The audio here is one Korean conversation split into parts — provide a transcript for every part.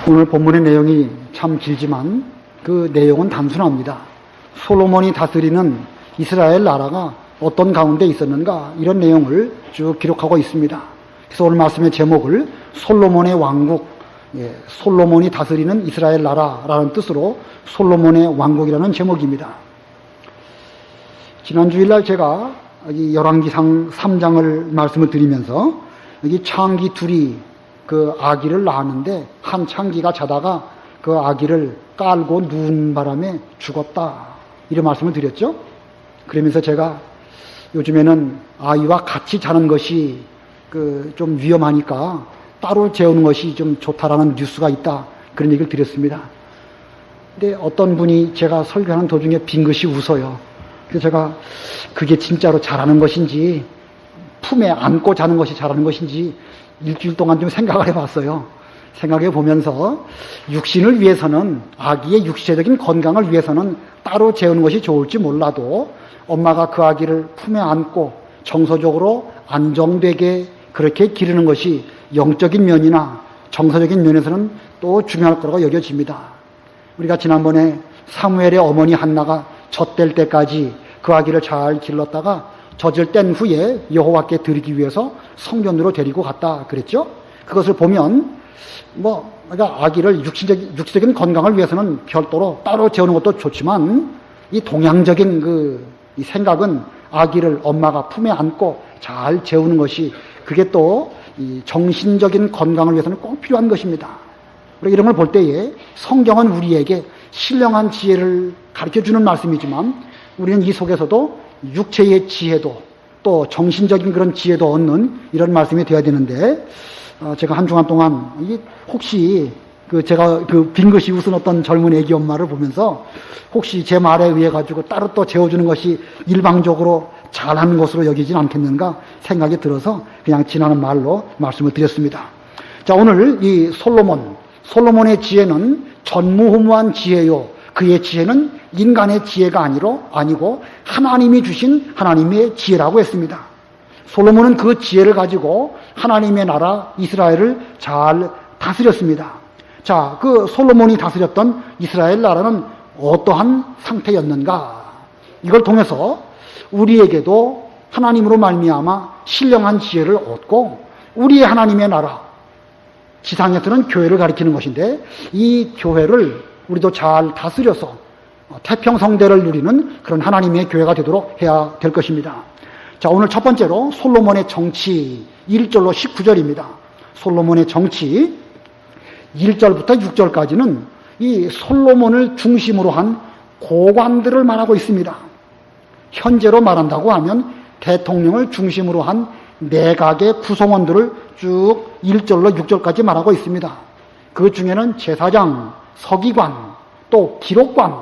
오늘 본문의 내용이 참 길지만 그 내용은 단순합니다. 솔로몬이 다스리는 이스라엘 나라가 어떤 가운데 있었는가, 이런 내용을 쭉 기록하고 있습니다. 그래서 오늘 말씀의 제목을 솔로몬의 왕국, 솔로몬이 다스리는 이스라엘 나라라는 뜻으로 솔로몬의 왕국이라는 제목입니다. 지난 주일날 제가 여기 열왕기상 3장을 말씀을 드리면서 여기 창기 둘이 그 아기를 낳았는데 한 창기가 자다가 그 아기를 깔고 누운 바람에 죽었다, 이런 말씀을 드렸죠. 그러면서 제가 요즘에는 아이와 같이 자는 것이 좀 위험하니까 따로 재우는 것이 좀 좋다라는 뉴스가 있다, 그런 얘기를 드렸습니다. 근데 어떤 분이 제가 설교하는 도중에 빙긋이 웃어요. 그래서 제가 그게 진짜로 잘하는 것인지, 품에 안고 자는 것이 잘하는 것인지 일주일 동안 좀 생각을 해봤어요. 생각해 보면서 육신을 위해서는, 아기의 육체적인 건강을 위해서는 따로 재우는 것이 좋을지 몰라도 엄마가 그 아기를 품에 안고 정서적으로 안정되게 그렇게 기르는 것이 영적인 면이나 정서적인 면에서는 또 중요할 거라고 여겨집니다. 우리가 지난번에 사무엘의 어머니 한나가 젖될 때까지 그 아기를 잘 길렀다가 젖을 뗀 후에 여호와께 드리기 위해서 성전으로 데리고 갔다 그랬죠. 그것을 보면 그러니까 아기를 육체적인 건강을 위해서는 별도로 따로 재우는 것도 좋지만, 이 동양적인 이 생각은 아기를 엄마가 품에 안고 잘 재우는 것이, 그게 또 이 정신적인 건강을 위해서는 꼭 필요한 것입니다. 우리가 이런 걸 볼 때에 성경은 우리에게 신령한 지혜를 가르쳐주는 말씀이지만, 우리는 이 속에서도 육체의 지혜도 또 정신적인 그런 지혜도 얻는 이런 말씀이 되어야 되는데, 제가 한 주간 동안 혹시 제가 빙긋이 웃은 어떤 젊은 애기 엄마를 보면서 혹시 제 말에 의해 가지고 따로 또 재워주는 것이 일방적으로 잘하는 것으로 여기진 않겠는가 생각이 들어서 그냥 지나는 말로 말씀을 드렸습니다. 자, 오늘 이 솔로몬의 지혜는 전무후무한 지혜요, 그의 지혜는 인간의 지혜가 아니고 하나님이 주신 하나님의 지혜라고 했습니다. 솔로몬은 그 지혜를 가지고 하나님의 나라 이스라엘을 잘 다스렸습니다. 자, 그 솔로몬이 다스렸던 이스라엘 나라는 어떠한 상태였는가, 이걸 통해서 우리에게도 하나님으로 말미암아 신령한 지혜를 얻고, 우리의 하나님의 나라, 지상에서는 교회를 가리키는 것인데, 이 교회를 우리도 잘 다스려서 태평성대를 누리는 그런 하나님의 교회가 되도록 해야 될 것입니다. 자, 오늘 첫 번째로 솔로몬의 정치, 1절로 19절입니다. 솔로몬의 정치 1절부터 6절까지는 이 솔로몬을 중심으로 한 고관들을 말하고 있습니다. 현재로 말한다고 하면 대통령을 중심으로 한 내각의 구성원들을 쭉 1절로 6절까지 말하고 있습니다. 그 중에는 제사장, 서기관, 또 기록관,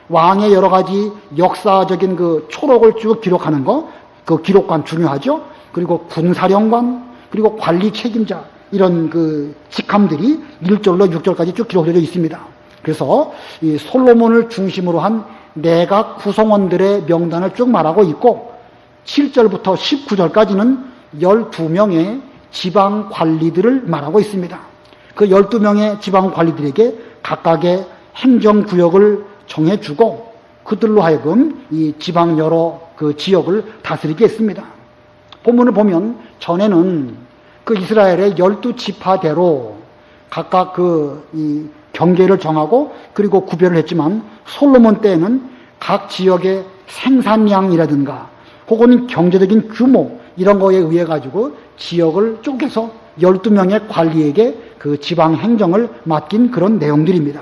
왕의 여러 가지 역사적인 그 초록을 쭉 기록하는 거, 그 기록관 중요하죠. 그리고 군사령관, 그리고 관리 책임자, 이런 그 직함들이 1절로 6절까지 쭉 기록되어 있습니다. 그래서 이 솔로몬을 중심으로 한 내각 구성원들의 명단을 쭉 말하고 있고, 7절부터 19절까지는 12명의 지방 관리들을 말하고 있습니다. 그 12명의 지방 관리들에게 각각의 행정구역을 정해주고 그들로 하여금 이 지방 여러 그 지역을 다스리게 했습니다. 본문을 보면 전에는 그 이스라엘의 12지파대로 각각 이 경계를 정하고 그리고 구별을 했지만, 솔로몬 때에는 각 지역의 생산량이라든가 혹은 경제적인 규모, 이런 거에 의해 가지고 지역을 쪼개서 12명의 관리에게 그 지방 행정을 맡긴 그런 내용들입니다.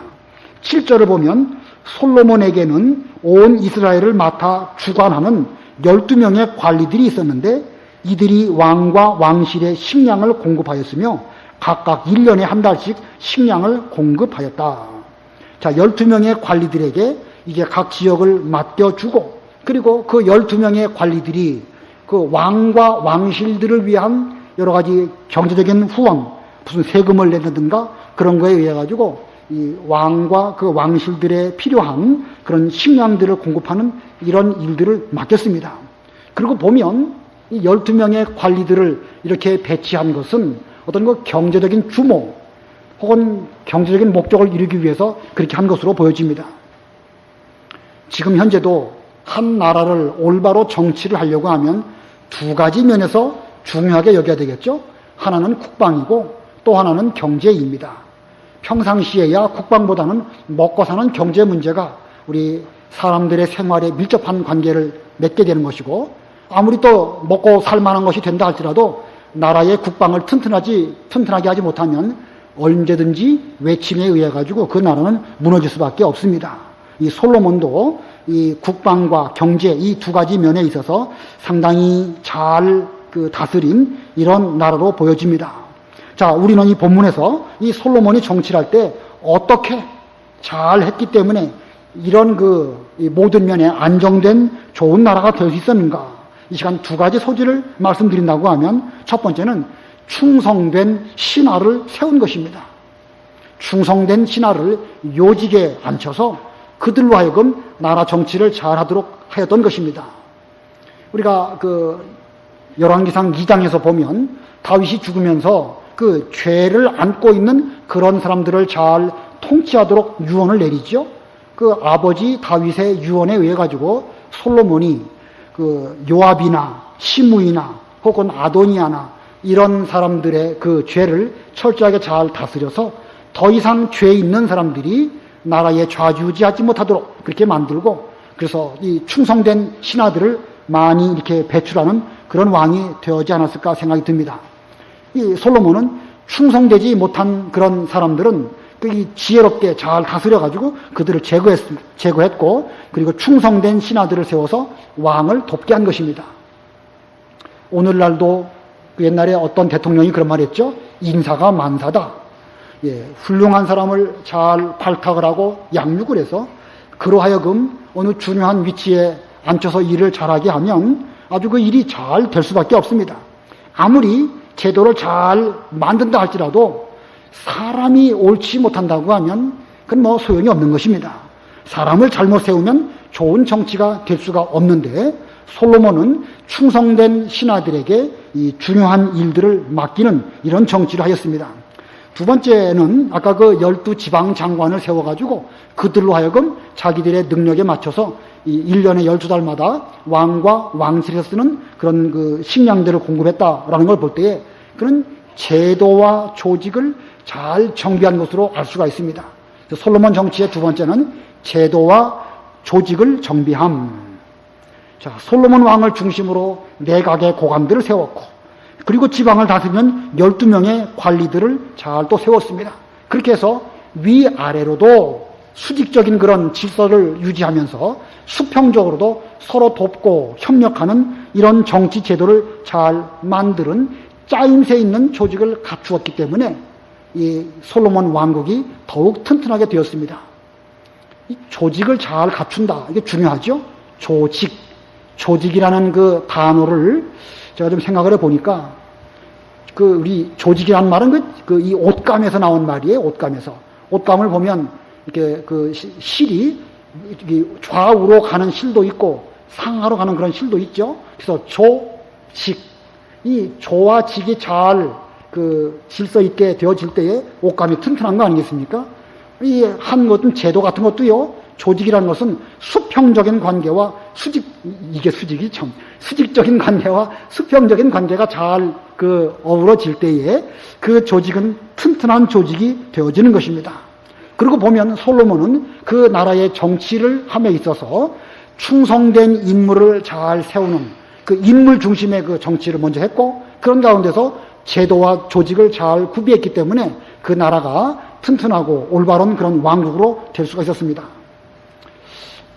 7절을 보면 솔로몬에게는 온 이스라엘을 맡아 주관하는 12명의 관리들이 있었는데, 이들이 왕과 왕실의 식량을 공급하였으며 각각 1년에 한 달씩 식량을 공급하였다. 자, 12명의 관리들에게 이게 각 지역을 맡겨주고, 그리고 그 12명의 관리들이 그 왕과 왕실들을 위한 여러 가지 경제적인 후원, 무슨 세금을 내는든가 그런 거에 의해 가지고 이 왕과 그 왕실들에 필요한 그런 식량들을 공급하는 이런 일들을 맡겼습니다. 그리고 보면 이 12명의 관리들을 이렇게 배치한 것은 어떤 그 경제적인 규모, 혹은 경제적인 목적을 이루기 위해서 그렇게 한 것으로 보여집니다. 지금 현재도 한 나라를 올바로 정치를 하려고 하면 두 가지 면에서 중요하게 여겨야 되겠죠. 하나는 국방이고 또 하나는 경제입니다. 평상시에야 국방보다는 먹고 사는 경제 문제가 우리 사람들의 생활에 밀접한 관계를 맺게 되는 것이고, 아무리 또 먹고 살 만한 것이 된다 할지라도 나라의 국방을 튼튼하게 하지 못하면 언제든지 외침에 의해 가지고 그 나라는 무너질 수밖에 없습니다. 이 솔로몬도 이 국방과 경제 이 두 가지 면에 있어서 상당히 잘 다스린 이런 나라로 보여집니다. 자, 우리는 이 본문에서 이 솔로몬이 정치를 할 때 어떻게 잘 했기 때문에 이런 이 모든 면에 안정된 좋은 나라가 될 수 있었는가? 이 시간 두 가지 소지를 말씀드린다고 하면, 첫 번째는 충성된 신하를 세운 것입니다. 충성된 신하를 요직에 앉혀서 그들로 하여금 나라 정치를 잘하도록 하였던 것입니다. 우리가 열왕기상 2장에서 보면 다윗이 죽으면서 그 죄를 안고 있는 그런 사람들을 잘 통치하도록 유언을 내리죠. 그 아버지 다윗의 유언에 의해 가지고 솔로몬이 요압이나 시므이나 혹은 아도니아나 이런 사람들의 그 죄를 철저하게 잘 다스려서 더 이상 죄 있는 사람들이 나라에 좌지우지하지 못하도록 그렇게 만들고, 그래서 이 충성된 신하들을 많이 이렇게 배출하는 그런 왕이 되어지 않았을까 생각이 듭니다. 이 솔로몬은 충성되지 못한 그런 사람들은 이 지혜롭게 잘 다스려가지고 그들을 제거했고, 그리고 충성된 신하들을 세워서 왕을 돕게 한 것입니다. 오늘날도 옛날에 어떤 대통령이 그런 말 했죠. 인사가 만사다. 훌륭한 사람을 잘 발탁을 하고 양육을 해서 그로 하여금 어느 중요한 위치에 앉혀서 일을 잘하게 하면 아주 그 일이 잘 될 수밖에 없습니다. 아무리 제도를 잘 만든다 할지라도 사람이 옳지 못한다고 하면 그건 소용이 없는 것입니다. 사람을 잘못 세우면 좋은 정치가 될 수가 없는데, 솔로몬은 충성된 신하들에게 이 중요한 일들을 맡기는 이런 정치를 하였습니다. 두 번째는 아까 12지방 장관을 세워가지고 그들로 하여금 자기들의 능력에 맞춰서 이 1년에 12달마다 왕과 왕실에서 쓰는 그런 식량들을 공급했다라는 걸 볼 때에 그런 제도와 조직을 잘 정비한 것으로 알 수가 있습니다. 솔로몬 정치의 두 번째는 제도와 조직을 정비함. 자, 솔로몬 왕을 중심으로 내각의 고관들을 세웠고, 그리고 지방을 다스리는 12명의 관리들을 잘 또 세웠습니다. 그렇게 해서 위아래로도 수직적인 그런 질서를 유지하면서 수평적으로도 서로 돕고 협력하는 이런 정치 제도를 잘 만드는 짜임새 있는 조직을 갖추었기 때문에 이 솔로몬 왕국이 더욱 튼튼하게 되었습니다. 이 조직을 잘 갖춘다. 이게 중요하죠? 조직이라는 그 단어를 제가 좀 생각을 해보니까 우리 조직이라는 말은 이 옷감에서 나온 말이에요. 옷감을 보면 이렇게 실이 좌우로 가는 실도 있고 상하로 가는 그런 실도 있죠. 그래서 조직, 이 조와 직이 잘 질서 있게 되어질 때에 옷감이 튼튼한 거 아니겠습니까? 이 한 것은 제도 같은 것도요. 조직이라는 것은 수평적인 관계와 수직적인 관계와 수평적인 관계가 잘 어우러질 때에 그 조직은 튼튼한 조직이 되어지는 것입니다. 그리고 보면 솔로몬은 그 나라의 정치를 함에 있어서 충성된 인물을 잘 세우는 그 인물 중심의 그 정치를 먼저 했고, 그런 가운데서 제도와 조직을 잘 구비했기 때문에 그 나라가 튼튼하고 올바른 그런 왕국으로 될 수가 있었습니다.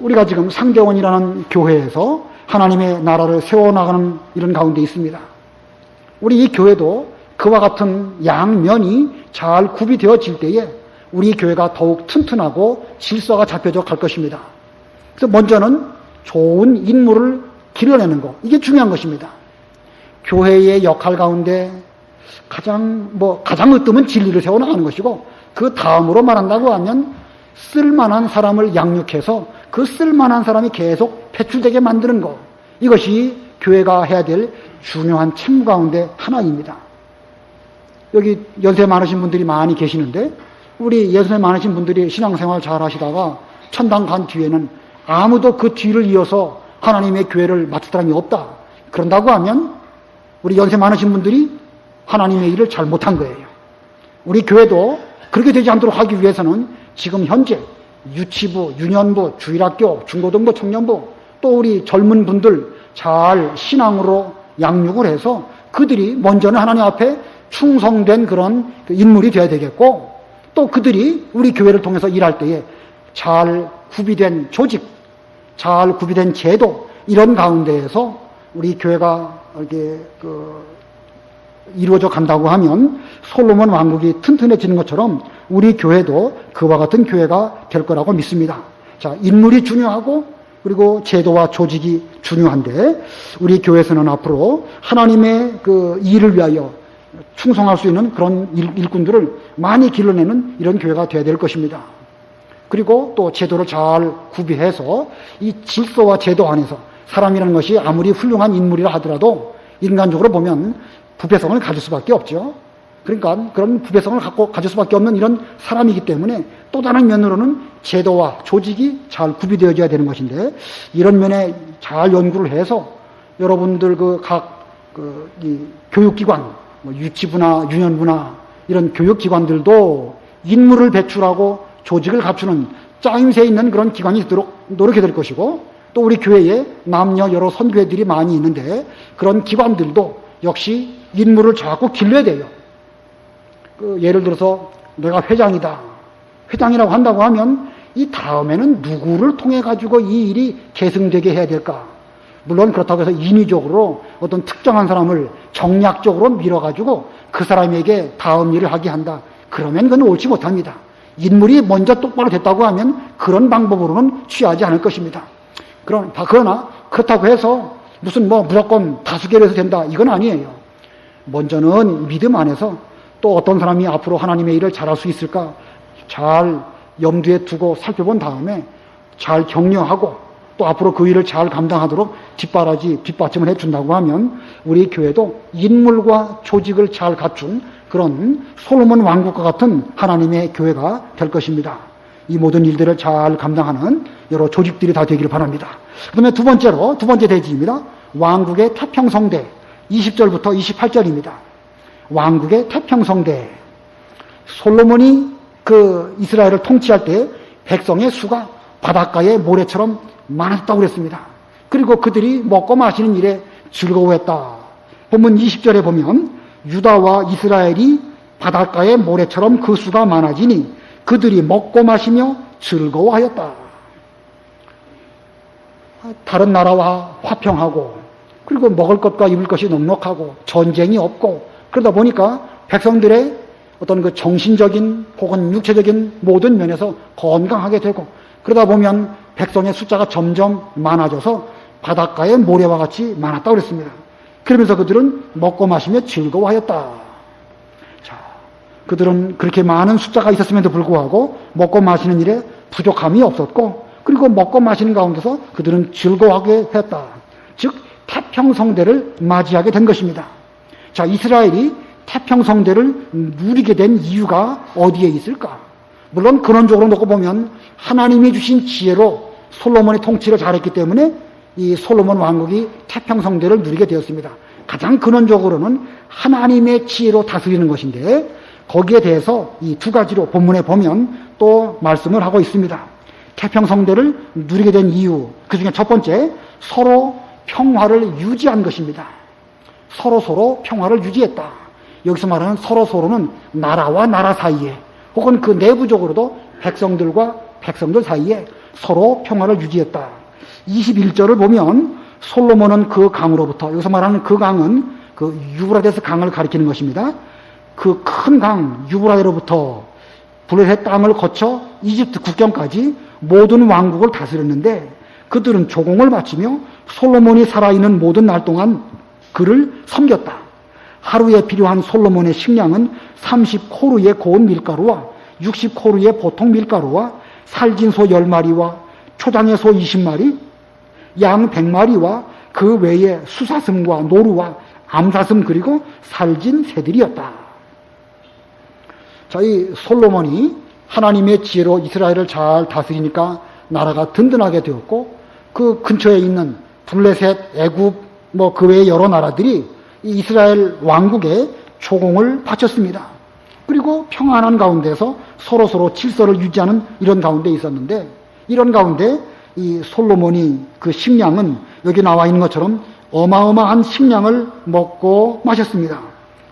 우리가 지금 상계원이라는 교회에서 하나님의 나라를 세워나가는 이런 가운데 있습니다. 우리 이 교회도 그와 같은 양면이 잘 구비되어질 때에 우리 교회가 더욱 튼튼하고 질서가 잡혀져 갈 것입니다. 그래서 먼저는 좋은 인물을 길러내는 것, 이게 중요한 것입니다. 교회의 역할 가운데 가장 으뜸은 진리를 세워나가는 것이고, 그 다음으로 말한다고 하면 쓸만한 사람을 양육해서 그 쓸만한 사람이 계속 배출되게 만드는 것, 이것이 교회가 해야 될 중요한 책무 가운데 하나입니다. 여기 연세 많으신 분들이 많이 계시는데 우리 연세 많으신 분들이 신앙생활 잘 하시다가 천당 간 뒤에는 아무도 그 뒤를 이어서 하나님의 교회를 맡을 사람이 없다. 그런다고 하면 우리 연세 많으신 분들이 하나님의 일을 잘 못한 거예요. 우리 교회도 그렇게 되지 않도록 하기 위해서는 지금 현재 유치부, 유년부, 주일학교, 중고등부, 청년부 또 우리 젊은 분들 잘 신앙으로 양육을 해서 그들이 먼저는 하나님 앞에 충성된 그런 인물이 되어야 되겠고 또 그들이 우리 교회를 통해서 일할 때에 잘 구비된 조직, 잘 구비된 제도 이런 가운데에서 우리 교회가 이렇게 이루어져 간다고 하면 솔로몬 왕국이 튼튼해지는 것처럼 우리 교회도 그와 같은 교회가 될 거라고 믿습니다. 자, 인물이 중요하고 그리고 제도와 조직이 중요한데 우리 교회에서는 앞으로 하나님의 그 일을 위하여 충성할 수 있는 그런 일꾼들을 많이 길러내는 이런 교회가 되어야 될 것입니다. 그리고 또 제도를 잘 구비해서 이 질서와 제도 안에서 사람이라는 것이 아무리 훌륭한 인물이라 하더라도 인간적으로 보면 부패성을 가질 수밖에 없죠. 그러니까 그런 부패성을 가질 수밖에 없는 이런 사람이기 때문에 또 다른 면으로는 제도와 조직이 잘 구비되어져야 되는 것인데 이런 면에 잘 연구를 해서 여러분들 이 교육기관, 유치부나 유년부나 이런 교육기관들도 인물을 배출하고 조직을 갖추는 짜임새 있는 그런 기관이 있도록 노력해야 될 것이고 또 우리 교회에 남녀 여러 선교회들이 많이 있는데 그런 기관들도 역시 인물을 자꾸 길러야 돼요. 예를 들어서 내가 회장이다. 회장이라고 한다고 하면 이 다음에는 누구를 통해 가지고 이 일이 계승되게 해야 될까? 물론 그렇다고 해서 인위적으로 어떤 특정한 사람을 정략적으로 밀어가지고 그 사람에게 다음 일을 하게 한다. 그러면 그건 옳지 못합니다. 인물이 먼저 똑바로 됐다고 하면 그런 방법으로는 취하지 않을 것입니다. 그러나 그렇다고 해서 무슨 무조건 다수결로 해서 된다. 이건 아니에요. 먼저는 믿음 안에서 또 어떤 사람이 앞으로 하나님의 일을 잘할 수 있을까 잘 염두에 두고 살펴본 다음에 잘 격려하고 또 앞으로 그 일을 잘 감당하도록 뒷받침을 해준다고 하면 우리 교회도 인물과 조직을 잘 갖춘 그런 솔로몬 왕국과 같은 하나님의 교회가 될 것입니다. 이 모든 일들을 잘 감당하는 여러 조직들이 다 되기를 바랍니다. 그 다음에 두 번째 대지입니다. 왕국의 태평성대 20절부터 28절입니다. 왕국의 태평성대. 솔로몬이 이스라엘을 통치할 때 백성의 수가 바닷가의 모래처럼 많았다고 그랬습니다. 그리고 그들이 먹고 마시는 일에 즐거워했다. 본문 20절에 보면 유다와 이스라엘이 바닷가의 모래처럼 그 수가 많아지니 그들이 먹고 마시며 즐거워하였다. 다른 나라와 화평하고 그리고 먹을 것과 입을 것이 넉넉하고 전쟁이 없고 그러다 보니까 백성들의 어떤 그 정신적인 혹은 육체적인 모든 면에서 건강하게 되고 그러다 보면 백성의 숫자가 점점 많아져서 바닷가의 모래와 같이 많았다고 그랬습니다. 그러면서 그들은 먹고 마시며 즐거워하였다. 자, 그들은 그렇게 많은 숫자가 있었음에도 불구하고 먹고 마시는 일에 부족함이 없었고 그리고 먹고 마시는 가운데서 그들은 즐거워하게 했다. 즉 태평성대를 맞이하게 된 것입니다. 자, 이스라엘이 태평성대를 누리게 된 이유가 어디에 있을까? 물론 근원적으로 놓고 보면 하나님이 주신 지혜로 솔로몬의 통치를 잘했기 때문에 이 솔로몬 왕국이 태평성대를 누리게 되었습니다. 가장 근원적으로는 하나님의 지혜로 다스리는 것인데 거기에 대해서 이 두 가지로 본문에 보면 또 말씀을 하고 있습니다. 태평성대를 누리게 된 이유, 그 중에 첫 번째, 서로 평화를 유지한 것입니다. 서로 평화를 유지했다. 여기서 말하는 서로는 나라와 나라 사이에 혹은 그 내부적으로도 백성들과 백성들 사이에 서로 평화를 유지했다. 21절을 보면 솔로몬은 그 강으로부터, 여기서 말하는 그 강은 그 유브라데스 강을 가리키는 것입니다. 그 큰 강 유브라데로부터 블레셋 땅을 거쳐 이집트 국경까지 모든 왕국을 다스렸는데 그들은 조공을 바치며 솔로몬이 살아있는 모든 날 동안 그를 섬겼다. 하루에 필요한 솔로몬의 식량은 30코루의 고운 밀가루와 60코루의 보통 밀가루와 살진 소 10마리와 초장의 소 20마리, 양 100마리와 그 외에 수사슴과 노루와 암사슴 그리고 살진 새들이었다. 자, 이 솔로몬이 하나님의 지혜로 이스라엘을 잘 다스리니까 나라가 든든하게 되었고, 그 근처에 있는 블레셋, 애굽, 그 외의 여러 나라들이 이 이스라엘 왕국에 조공을 바쳤습니다. 그리고 평안한 가운데서 서로서로 질서를 유지하는 이런 가운데 있었는데, 이런 가운데 이 솔로몬이 그 식량은 여기 나와 있는 것처럼 어마어마한 식량을 먹고 마셨습니다.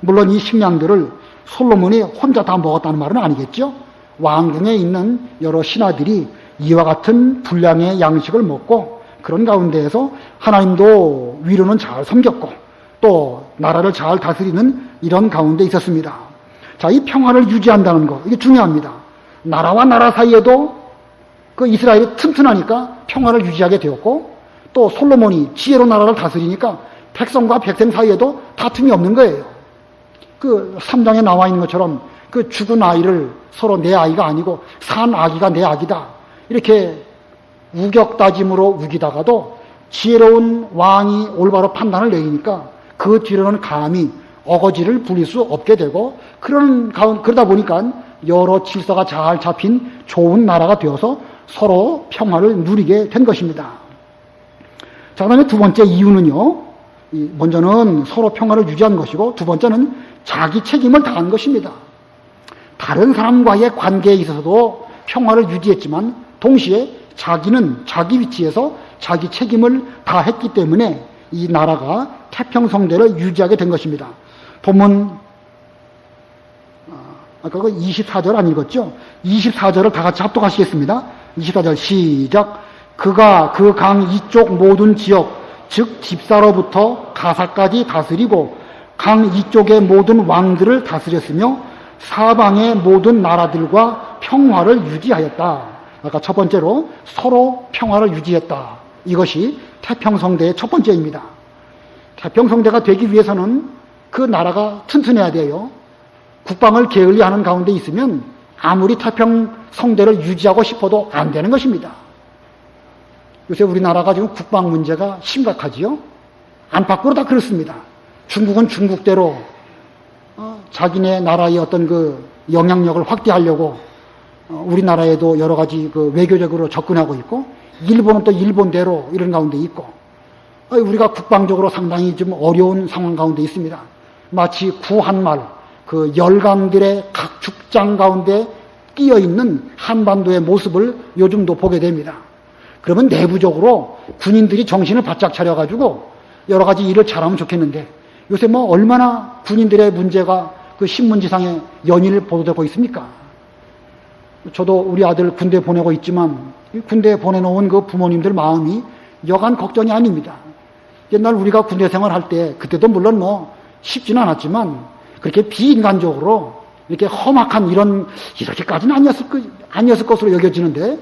물론 이 식량들을 솔로몬이 혼자 다 먹었다는 말은 아니겠죠. 왕궁에 있는 여러 신하들이 이와 같은 분량의 양식을 먹고, 그런 가운데에서 하나님도 위로는 잘 섬겼고 또 나라를 잘 다스리는 이런 가운데 있었습니다. 자, 이 평화를 유지한다는 거, 이게 중요합니다. 나라와 나라 사이에도 그 이스라엘이 튼튼하니까 평화를 유지하게 되었고, 또 솔로몬이 지혜로 나라를 다스리니까 백성과 백성 사이에도 다툼이 없는 거예요. 그 3장에 나와 있는 것처럼 그 죽은 아이를 서로 내 아이가 아니고 산 아기가 내 아기다, 이렇게 우격다짐으로 우기다가도 지혜로운 왕이 올바로 판단을 내리니까 그 뒤로는 감히 어거지를 부릴 수 없게 되고, 그러다 보니까 여러 질서가 잘 잡힌 좋은 나라가 되어서 서로 평화를 누리게 된 것입니다. 자, 그 다음에 두 번째 이유는요, 먼저는 서로 평화를 유지한 것이고, 두 번째는 자기 책임을 다한 것입니다. 다른 사람과의 관계에 있어서도 평화를 유지했지만 동시에 자기는 자기 위치에서 자기 책임을 다했기 때문에 이 나라가 태평성대를 유지하게 된 것입니다. 본문 아까 그 24절 안 읽었죠? 24절을 다 같이 합독하시겠습니다. 24절 시작. 그가 그 강 이쪽 모든 지역, 즉 집사로부터 가사까지 다스리고 강 이쪽의 모든 왕들을 다스렸으며 사방의 모든 나라들과 평화를 유지하였다. 아까 첫 번째로 서로 평화를 유지했다. 이것이 태평성대의 첫 번째입니다. 태평성대가 되기 위해서는 그 나라가 튼튼해야 돼요. 국방을 게을리하는 가운데 있으면 아무리 태평성대를 유지하고 싶어도 안 되는 것입니다. 요새 우리나라가 지금 국방 문제가 심각하지요. 안팎으로 다 그렇습니다. 중국은 중국대로 자기네 나라의 어떤 그 영향력을 확대하려고 우리나라에도 여러 가지 그 외교적으로 접근하고 있고, 일본은 또 일본대로 이런 가운데 있고, 우리가 국방적으로 상당히 좀 어려운 상황 가운데 있습니다. 마치 구한말, 그 열강들의 각 축장 가운데 끼어 있는 한반도의 모습을 요즘도 보게 됩니다. 그러면 내부적으로 군인들이 정신을 바짝 차려가지고 여러 가지 일을 잘하면 좋겠는데, 요새 얼마나 군인들의 문제가 그 신문지상에 연일 보도되고 있습니까? 저도 우리 아들 군대 보내고 있지만 군대 보내놓은 그 부모님들 마음이 여간 걱정이 아닙니다. 옛날 우리가 군대 생활할 때 그때도 물론 쉽지는 않았지만 그렇게 비인간적으로 이렇게 험악한 이렇게까지는 아니었을 것으로 여겨지는데,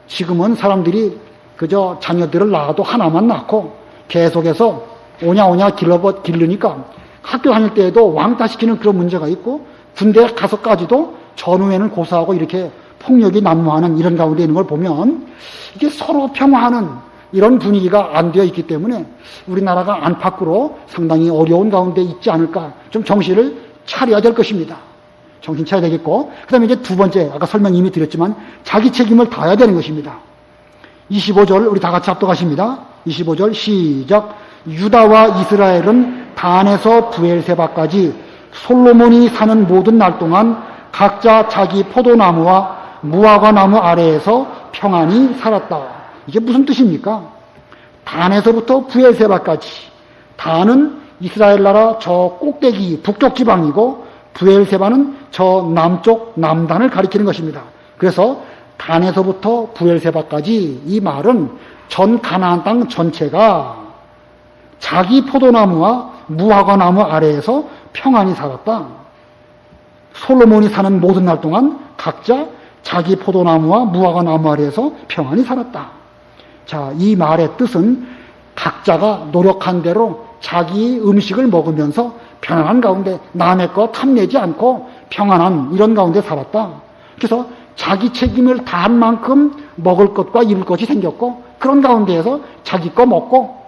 지금은 사람들이 그저 자녀들을 낳아도 하나만 낳고 계속해서 오냐오냐 기르니까 학교 다닐 때에도 왕따시키는 그런 문제가 있고, 군대 가서까지도 전후에는 고사하고 이렇게 폭력이 난무하는 이런 가운데 있는 걸 보면 이게 서로 평화하는 이런 분위기가 안 되어 있기 때문에 우리나라가 안팎으로 상당히 어려운 가운데 있지 않을까, 좀 정신을 차려야 될 것입니다. 정신 차려야 되겠고, 그 다음에 이제 두 번째, 아까 설명 이미 드렸지만 자기 책임을 다해야 되는 것입니다. 25절 우리 다 같이 합독하십니다. 25절 시작. 유다와 이스라엘은 단에서 브엘세바까지 솔로몬이 사는 모든 날 동안 각자 자기 포도나무와 무화과 나무 아래에서 평안히 살았다. 이게 무슨 뜻입니까? 단에서부터 브엘세바까지. 단은 이스라엘 나라 저 꼭대기 북쪽 지방이고, 브엘세바는 저 남쪽 남단을 가리키는 것입니다. 그래서 단에서부터 브엘세바까지, 이 말은 전 가나안 땅 전체가 자기 포도나무와 무화과 나무 아래에서 평안히 살았다. 솔로몬이 사는 모든 날 동안 각자 자기 포도나무와 무화과 나무 아래에서 평안히 살았다. 자, 이 말의 뜻은 각자가 노력한 대로 자기 음식을 먹으면서 편안한 가운데 남의 것 탐내지 않고 평안한 이런 가운데 살았다. 그래서 자기 책임을 다한 만큼 먹을 것과 입을 것이 생겼고, 그런 가운데에서 자기 거 먹고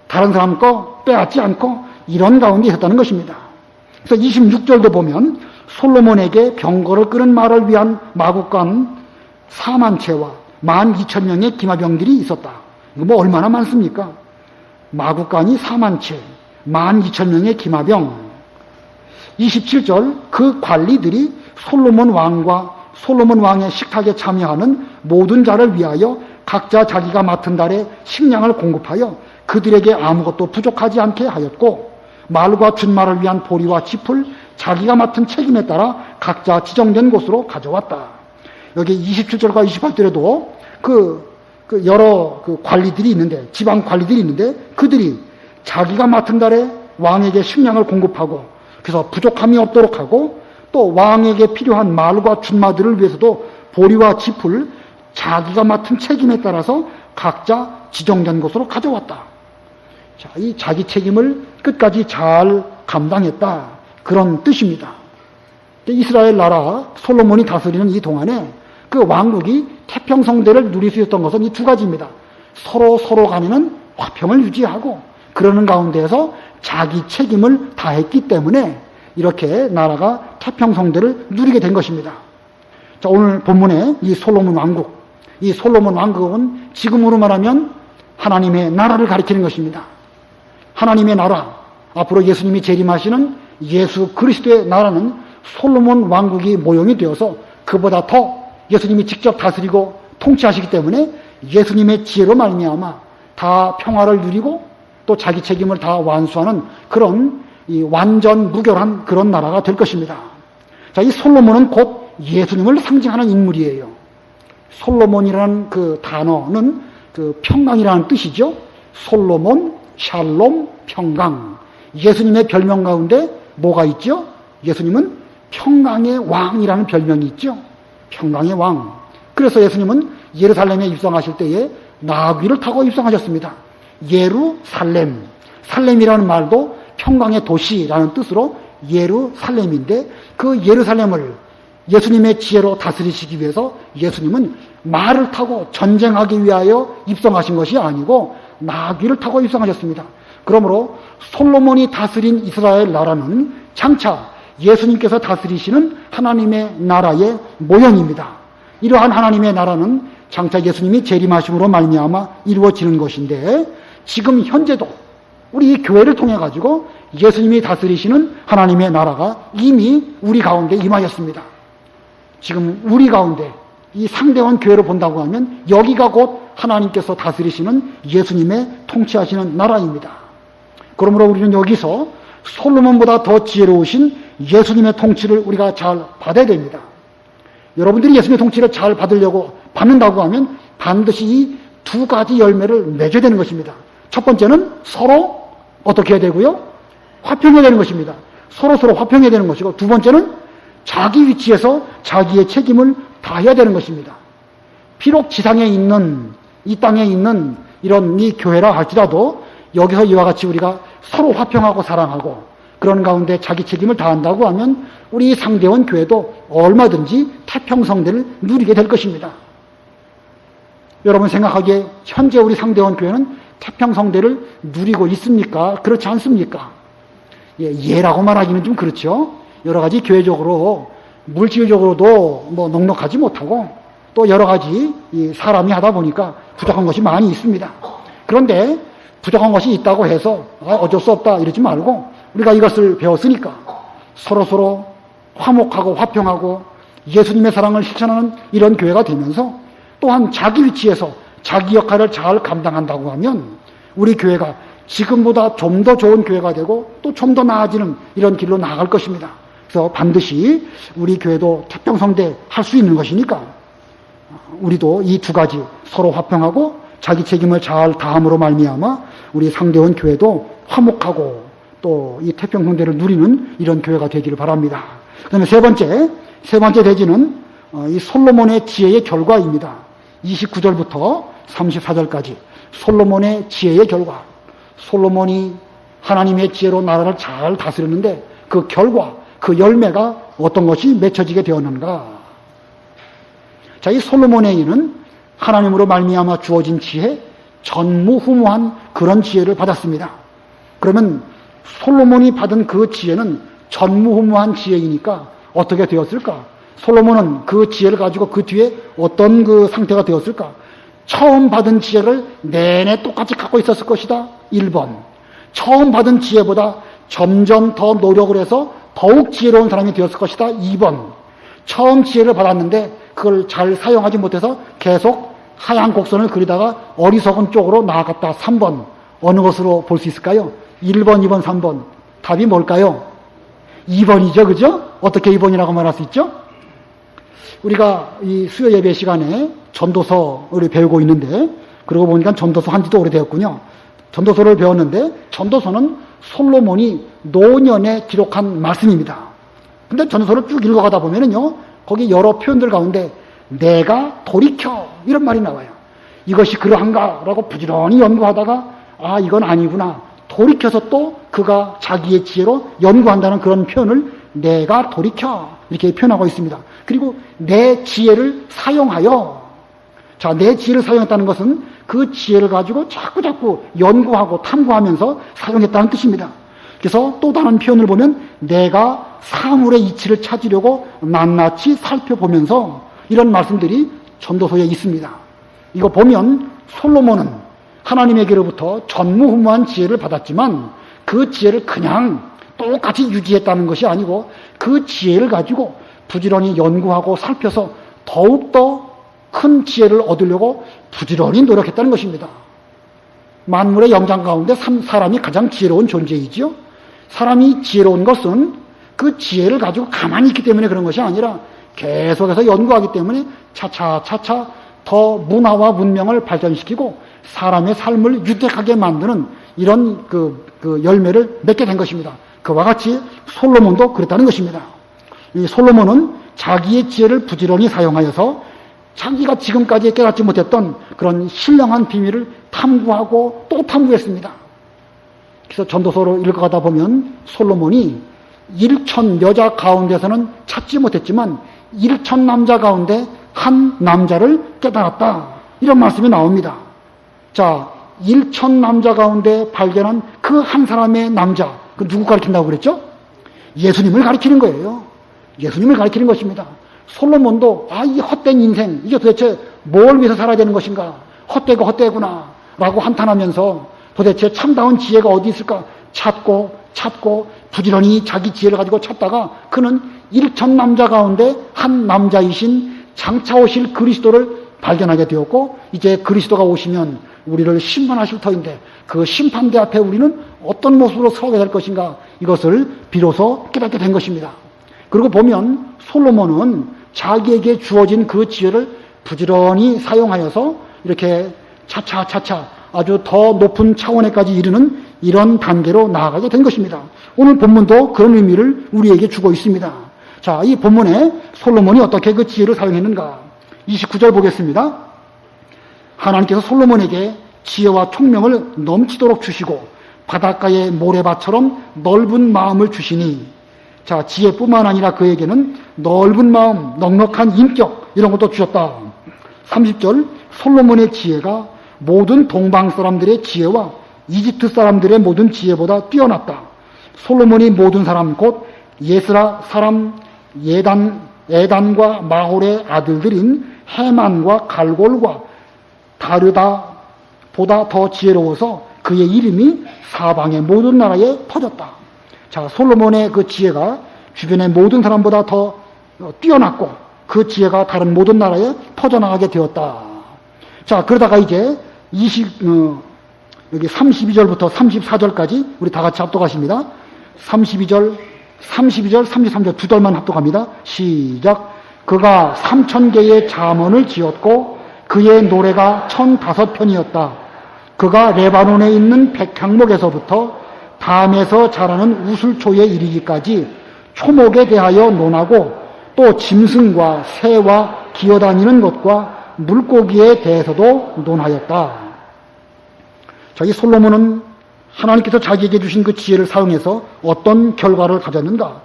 다른 사람 거 빼앗지 않고 이런 가운데 있었다는 것입니다. 그래서 26절도 보면 솔로몬에게 병거를 끄는 말을 위한 마국간 4만 채와 12,000명의 기마병들이 있었다. 이거 뭐 얼마나 많습니까? 마국간이 4만 채, 12,000명의 기마병. 27절 그 관리들이 솔로몬 왕의 식탁에 참여하는 모든 자를 위하여 각자 자기가 맡은 달에 식량을 공급하여 그들에게 아무것도 부족하지 않게 하였고, 말과 준말을 위한 보리와 짚을 자기가 맡은 책임에 따라 각자 지정된 곳으로 가져왔다. 여기 27절과 28절에도 여러 관리들이 있는데, 지방 관리들이 있는데, 그들이 자기가 맡은 달에 왕에게 식량을 공급하고, 그래서 부족함이 없도록 하고, 또 왕에게 필요한 말과 준마들을 위해서도 보리와 짚을 자기가 맡은 책임에 따라서 각자 지정된 곳으로 가져왔다. 자, 이 자기 책임을 끝까지 잘 감당했다. 그런 뜻입니다. 이스라엘 나라 솔로몬이 다스리는 이 동안에 그 왕국이 태평성대를 누릴 수 있었던 것은 이 두 가지입니다. 서로 간에는 화평을 유지하고, 그러는 가운데에서 자기 책임을 다했기 때문에 이렇게 나라가 태평성대를 누리게 된 것입니다. 자, 오늘 본문에 이 솔로몬 왕국은 지금으로 말하면 하나님의 나라를 가리키는 것입니다. 하나님의 나라, 앞으로 예수님이 재림하시는 예수 그리스도의 나라는 솔로몬 왕국이 모형이 되어서 그보다 더 예수님이 직접 다스리고 통치하시기 때문에 예수님의 지혜로 말미암아 다 평화를 누리고 또 자기 책임을 다 완수하는 그런 이 완전 무결한 그런 나라가 될 것입니다. 자, 이 솔로몬은 곧 예수님을 상징하는 인물이에요. 솔로몬이라는 그 단어는 그 평강이라는 뜻이죠. 솔로몬, 샬롬, 평강. 예수님의 별명 가운데 뭐가 있죠? 예수님은 평강의 왕이라는 별명이 있죠. 평강의 왕. 그래서 예수님은 예루살렘에 입성하실 때에 나귀를 타고 입성하셨습니다. 예루살렘. 살렘이라는 말도 평강의 도시라는 뜻으로 예루살렘인데, 그 예루살렘을 예수님의 지혜로 다스리시기 위해서 예수님은 말을 타고 전쟁하기 위하여 입성하신 것이 아니고 나귀를 타고 입성하셨습니다. 그러므로 솔로몬이 다스린 이스라엘 나라는 장차 예수님께서 다스리시는 하나님의 나라의 모형입니다. 이러한 하나님의 나라는 장차 예수님이 재림하심으로 말미암아 이루어지는 것인데, 지금 현재도 우리 이 교회를 통해 가지고 예수님이 다스리시는 하나님의 나라가 이미 우리 가운데 임하였습니다. 지금 우리 가운데 이 상대원 교회를 본다고 하면 여기가 곧 하나님께서 다스리시는 예수님의 통치하시는 나라입니다. 그러므로 우리는 여기서 솔로몬보다 더 지혜로우신 예수님의 통치를 우리가 잘 받아야 됩니다. 여러분들이 예수님의 통치를 잘 받는다고 하면 반드시 이 두 가지 열매를 맺어야 되는 것입니다. 첫 번째는 서로 어떻게 해야 되고요? 화평해야 되는 것입니다. 서로 화평해야 되는 것이고, 두 번째는 자기 위치에서 자기의 책임을 다해야 되는 것입니다. 비록 지상에 있는, 이 땅에 있는 이런 이 교회라 할지라도 여기서 이와 같이 우리가 서로 화평하고 사랑하고 그런 가운데 자기 책임을 다한다고 하면 우리 상대원 교회도 얼마든지 태평성대를 누리게 될 것입니다. 여러분 생각하기에 현재 우리 상대원 교회는 태평성대를 누리고 있습니까? 그렇지 않습니까? 예라고 말하기는 좀 그렇죠. 여러 가지 교회적으로 물질적으로도 뭐 넉넉하지 못하고 또 여러 가지 사람이 하다 보니까 부족한 것이 많이 있습니다. 그런데 부족한 것이 있다고 해서 어쩔 수 없다 이러지 말고, 우리가 이것을 배웠으니까 서로 화목하고 화평하고 예수님의 사랑을 실천하는 이런 교회가 되면서, 또한 자기 위치에서 자기 역할을 잘 감당한다고 하면 우리 교회가 지금보다 좀 더 좋은 교회가 되고 또 좀 더 나아지는 이런 길로 나아갈 것입니다. 그래서 반드시 우리 교회도 태평성대 할 수 있는 것이니까 우리도 이 두 가지 서로 화평하고 자기 책임을 잘 다함으로 말미암아 우리 상대원 교회도 화목하고 또 이 태평성대를 누리는 이런 교회가 되기를 바랍니다. 그다음에 세 번째 대지는 이 솔로몬의 지혜의 결과입니다. 29절부터 34절까지 솔로몬의 지혜의 결과. 솔로몬이 하나님의 지혜로 나라를 잘 다스렸는데 그 결과, 그 열매가 어떤 것이 맺혀지게 되었는가. 자, 이 솔로몬에게는 하나님으로 말미암아 주어진 지혜, 전무후무한 그런 지혜를 받았습니다. 그러면 솔로몬이 받은 그 지혜는 전무후무한 지혜이니까 어떻게 되었을까? 솔로몬은 그 지혜를 가지고 그 뒤에 어떤 그 상태가 되었을까? 처음 받은 지혜를 내내 똑같이 갖고 있었을 것이다. 1번. 처음 받은 지혜보다 점점 더 노력을 해서 더욱 지혜로운 사람이 되었을 것이다. 2번. 처음 지혜를 받았는데 그걸 잘 사용하지 못해서 계속 하얀 곡선을 그리다가 어리석은 쪽으로 나아갔다. 3번. 어느 것으로 볼 수 있을까요? 1번, 2번, 3번. 답이 뭘까요? 2번이죠. 그죠? 어떻게 2번이라고 말할 수 있죠? 우리가 이 수요 예배 시간에 전도서를 배우고 있는데, 그러고 보니까 전도서 한 지도 오래되었군요. 전도서를 배웠는데, 전도서는 솔로몬이 노년에 기록한 말씀입니다. 근데 전도서를 쭉 읽어가다 보면은요, 거기 여러 표현들 가운데 내가 돌이켜 이런 말이 나와요. 이것이 그러한가? 라고 부지런히 연구하다가 아, 이건 아니구나. 돌이켜서 또 그가 자기의 지혜로 연구한다는 그런 표현을 내가 돌이켜 이렇게 표현하고 있습니다. 그리고 내 지혜를 사용하여, 자, 내 지혜를 사용했다는 것은 그 지혜를 가지고 자꾸 연구하고 탐구하면서 사용했다는 뜻입니다. 그래서 또 다른 표현을 보면 내가 사물의 이치를 찾으려고 낱낱이 살펴보면서 이런 말씀들이 전도서에 있습니다. 이거 보면 솔로몬은 하나님에게로부터 전무후무한 지혜를 받았지만 그 지혜를 그냥 똑같이 유지했다는 것이 아니고 그 지혜를 가지고 부지런히 연구하고 살펴서 더욱더 큰 지혜를 얻으려고 부지런히 노력했다는 것입니다. 만물의 영장 가운데 사람이 가장 지혜로운 존재이지요. 사람이 지혜로운 것은 그 지혜를 가지고 가만히 있기 때문에 그런 것이 아니라 계속해서 연구하기 때문에 차차 더 문화와 문명을 발전시키고 사람의 삶을 유택하게 만드는 이런 그 열매를 맺게 된 것입니다. 그와 같이 솔로몬도 그랬다는 것입니다. 이 솔로몬은 자기의 지혜를 부지런히 사용하여서 자기가 지금까지 깨닫지 못했던 그런 신령한 비밀을 탐구하고 또 탐구했습니다. 그래서 전도서로 읽어가다 보면 솔로몬이 1천 여자 가운데서는 찾지 못했지만 1천 남자 가운데 한 남자를 깨달았다. 이런 말씀이 나옵니다. 자, 1천 남자 가운데 발견한 그 한 사람의 남자, 그 누구 가리킨다고 그랬죠? 예수님을 가리키는 거예요. 예수님을 가리키는 것입니다. 솔로몬도 이 헛된 인생, 이게 도대체 뭘 위해서 살아야 되는 것인가? 헛되고 헛되구나 라고 한탄하면서 도대체 참다운 지혜가 어디 있을까? 찾고 부지런히 자기 지혜를 가지고 찾다가 그는 1천 남자 가운데 한 남자이신 장차 오실 그리스도를 발견하게 되었고, 이제 그리스도가 오시면 우리를 심판하실 터인데 그 심판대 앞에 우리는 어떤 모습으로 서게 될 것인가, 이것을 비로소 깨닫게 된 것입니다. 그리고 보면 솔로몬은 자기에게 주어진 그 지혜를 부지런히 사용하여서 이렇게 차차 아주 더 높은 차원에까지 이르는 이런 단계로 나아가게 된 것입니다. 오늘 본문도 그런 의미를 우리에게 주고 있습니다. 자, 이 본문에 솔로몬이 어떻게 그 지혜를 사용했는가? 29절 보겠습니다. 하나님께서 솔로몬에게 지혜와 총명을 넘치도록 주시고 바닷가의 모래밭처럼 넓은 마음을 주시니, 자, 지혜뿐만 아니라 그에게는 넓은 마음, 넉넉한 인격 이런 것도 주셨다. 30절, 솔로몬의 지혜가 모든 동방 사람들의 지혜와 이집트 사람들의 모든 지혜보다 뛰어났다. 솔로몬이 모든 사람 곧 예스라 사람 에단과 마홀의 아들들인 헤만과 갈골과 다르다보다 더 지혜로워서 그의 이름이 사방의 모든 나라에 퍼졌다. 자, 솔로몬의 그 지혜가 주변의 모든 사람보다 더 뛰어났고 그 지혜가 다른 모든 나라에 퍼져나가게 되었다. 자, 그러다가 이제 여기 32절부터 34절까지 우리 다 같이 합독하십니다. 32절, 33절 두 절만 합독합니다. 시작. 그가 3,000개의 잠언을 지었고 그의 노래가 1,005편이었다. 그가 레바논에 있는 백향목에서부터 담에서 자라는 우슬초에 이르기까지 초목에 대하여 논하고 또 짐승과 새와 기어다니는 것과 물고기에 대해서도 논하였다. 자, 이 솔로몬은 하나님께서 자기에게 주신 그 지혜를 사용해서 어떤 결과를 가졌는가?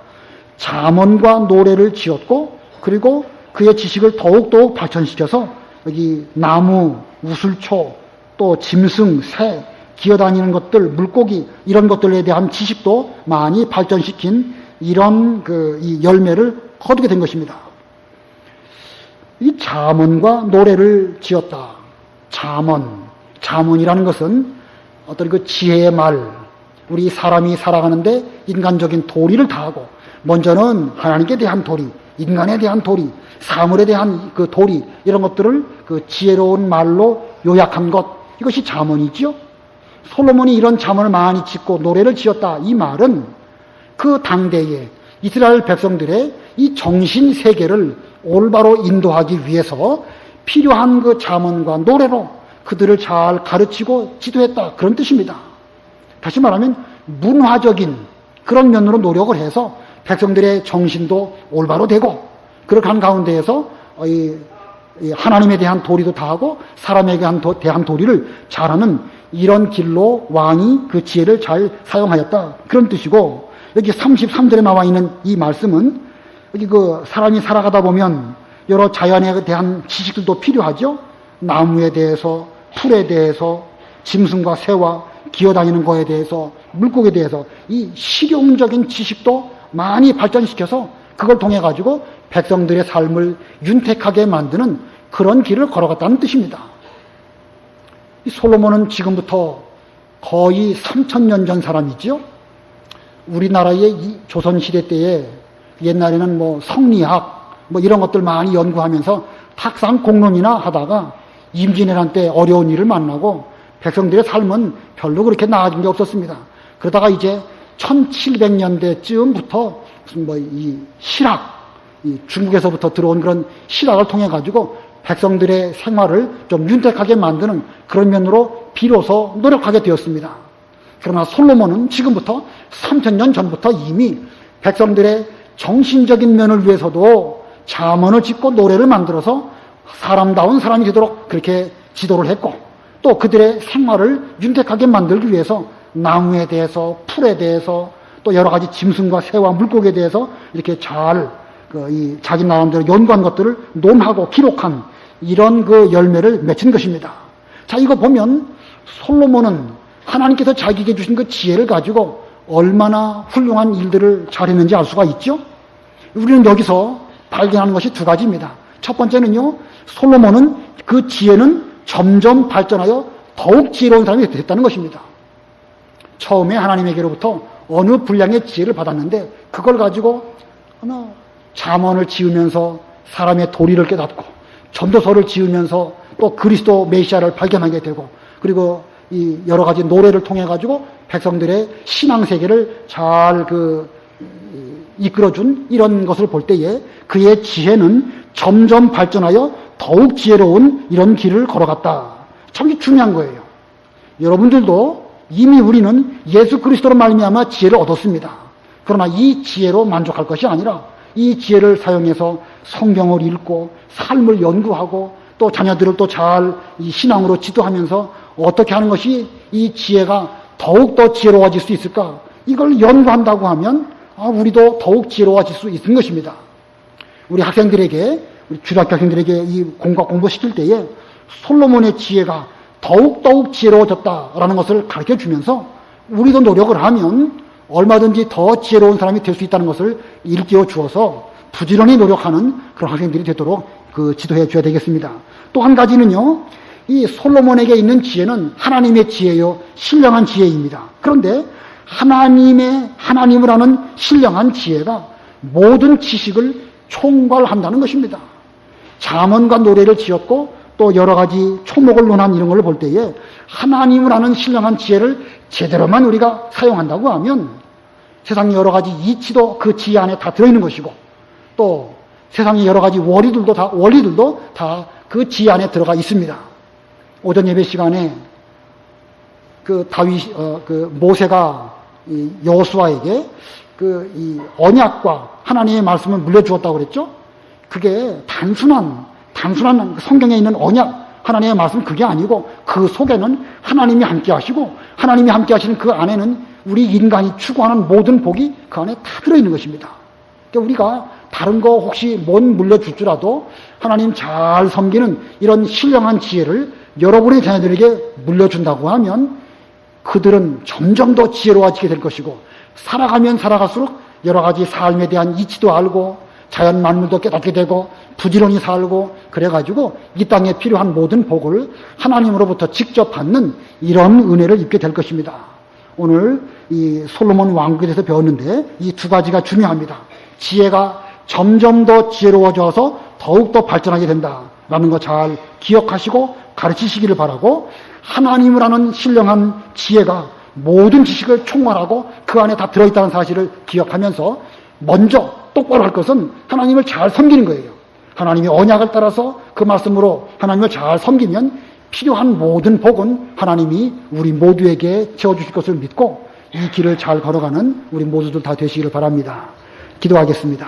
잠언과 노래를 지었고, 그리고 그의 지식을 더욱더욱 발전시켜서 여기 나무, 우슬초, 또 짐승, 새, 기어다니는 것들, 물고기 이런 것들에 대한 지식도 많이 발전시킨 이런 이 열매를 거두게 된 것입니다. 이 잠언과 노래를 지었다. 잠언이라는 것은 어떤 그 지혜의 말, 우리 사람이 살아가는데 인간적인 도리를 다하고, 먼저는 하나님께 대한 도리, 인간에 대한 도리, 사물에 대한 그 도리, 이런 것들을 그 지혜로운 말로 요약한 것, 이것이 잠언이지요. 솔로몬이 이런 잠언을 많이 짓고 노래를 지었다. 이 말은 그 당대에 이스라엘 백성들의 이 정신 세계를 올바로 인도하기 위해서 필요한 그 잠언과 노래로 그들을 잘 가르치고 지도했다. 그런 뜻입니다. 다시 말하면 문화적인 그런 면으로 노력을 해서 백성들의 정신도 올바로 되고, 그렇게 한 가운데에서 하나님에 대한 도리도 다하고 사람에 대한 도리를 잘하는 이런 길로 왕이 그 지혜를 잘 사용하였다. 그런 뜻이고, 여기 33절에 나와 있는 이 말씀은 여기 그 사람이 살아가다 보면 여러 자연에 대한 지식들도 필요하죠. 나무에 대해서, 풀에 대해서, 짐승과 새와 기어다니는 거에 대해서, 물고기에 대해서 이 실용적인 지식도 많이 발전시켜서 그걸 통해 가지고 백성들의 삶을 윤택하게 만드는 그런 길을 걸어갔다는 뜻입니다. 이 솔로몬은 지금부터 거의 3000년 전 사람이지요. 우리나라의 이 조선시대 때에 옛날에는 뭐 성리학 이런 것들 많이 연구하면서 탁상 공론이나 하다가 임진왜란 때 어려운 일을 만나고 백성들의 삶은 별로 그렇게 나아진 게 없었습니다. 그러다가 이제 1700년대쯤부터 무슨 이 실학, 이 중국에서부터 들어온 그런 실학을 통해 가지고 백성들의 생활을 좀 윤택하게 만드는 그런 면으로 비로소 노력하게 되었습니다. 그러나 솔로몬은 지금부터 3000년 전부터 이미 백성들의 정신적인 면을 위해서도 잠언을 짓고 노래를 만들어서 사람다운 사람이 되도록 그렇게 지도를 했고, 또 그들의 생활을 윤택하게 만들기 위해서 나무에 대해서, 풀에 대해서, 또 여러 가지 짐승과 새와 물고기에 대해서 이렇게 잘 자기 나름대로 연구한 것들을 논하고 기록한 이런 그 열매를 맺힌 것입니다. 자, 이거 보면 솔로몬은 하나님께서 자기에게 주신 그 지혜를 가지고 얼마나 훌륭한 일들을 잘했는지 알 수가 있죠. 우리는 여기서 발견하는 것이 두 가지입니다. 첫 번째는요, 솔로몬은 그 지혜는 점점 발전하여 더욱 지혜로운 사람이 됐다는 것입니다. 처음에 하나님에게로부터 어느 분량의 지혜를 받았는데 그걸 가지고 잠언을 지으면서 사람의 도리를 깨닫고, 전도서를 지으면서 또 그리스도 메시아를 발견하게 되고, 그리고 이 여러 가지 노래를 통해 가지고 백성들의 신앙 세계를 잘 이끌어준 이런 것을 볼 때에 그의 지혜는 점점 발전하여 더욱 지혜로운 이런 길을 걸어갔다. 참 중요한 거예요. 여러분들도 이미 우리는 예수 그리스도로 말미암아 지혜를 얻었습니다. 그러나 이 지혜로 만족할 것이 아니라 이 지혜를 사용해서 성경을 읽고 삶을 연구하고 또 자녀들을 또 잘 이 신앙으로 지도하면서 어떻게 하는 것이 이 지혜가 더욱더 지혜로워질 수 있을까? 이걸 연구한다고 하면 우리도 더욱 지혜로워질 수 있는 것입니다. 우리 학생들에게, 우리 중학교 학생들에게 이 공부시킬 때에 솔로몬의 지혜가 더욱 지혜로워졌다라는 것을 가르쳐 주면서 우리도 노력을 하면 얼마든지 더 지혜로운 사람이 될 수 있다는 것을 일깨워 주어서 부지런히 노력하는 그런 학생들이 되도록 지도해 줘야 되겠습니다. 또 한 가지는요, 이 솔로몬에게 있는 지혜는 하나님의 지혜요, 신령한 지혜입니다. 그런데 하나님을 아는 신령한 지혜가 모든 지식을 총괄한다는 것입니다. 잠언과 노래를 지었고 또 여러 가지 초목을 논한 이런 걸 볼 때에 하나님을 아는 신령한 지혜를 제대로만 우리가 사용한다고 하면 세상의 여러 가지 이치도 그 지혜 안에 다 들어있는 것이고, 또 세상의 여러 가지 원리들도 다 그 지혜 안에 들어가 있습니다. 오전 예배 시간에 모세가 여호수아에게 이 언약과 하나님의 말씀을 물려주었다고 그랬죠. 그게 단순한 성경에 있는 언약, 하나님의 말씀 그게 아니고 그 속에는 하나님이 함께 하시고, 하나님이 함께 하시는 그 안에는 우리 인간이 추구하는 모든 복이 그 안에 다 들어있는 것입니다. 그러니까 우리가 다른 거 혹시 못 물려줄지라도 하나님 잘 섬기는 이런 신령한 지혜를 여러분의 자녀들에게 물려준다고 하면 그들은 점점 더 지혜로워지게 될 것이고, 살아가면 살아갈수록 여러 가지 삶에 대한 이치도 알고 자연 만물도 깨닫게 되고 부지런히 살고 그래가지고 이 땅에 필요한 모든 복을 하나님으로부터 직접 받는 이런 은혜를 입게 될 것입니다. 오늘 이 솔로몬 왕국에 대해서 배웠는데 이 두 가지가 중요합니다. 지혜가 점점 더 지혜로워져서 더욱더 발전하게 된다라는 거 잘 기억하시고 가르치시기를 바라고, 하나님을 아는 신령한 지혜가 모든 지식을 총괄하고 그 안에 다 들어있다는 사실을 기억하면서 먼저 똑바로 할 것은 하나님을 잘 섬기는 거예요. 하나님의 언약을 따라서 그 말씀으로 하나님을 잘 섬기면 필요한 모든 복은 하나님이 우리 모두에게 채워주실 것을 믿고 이 길을 잘 걸어가는 우리 모두들 다 되시기를 바랍니다. 기도하겠습니다.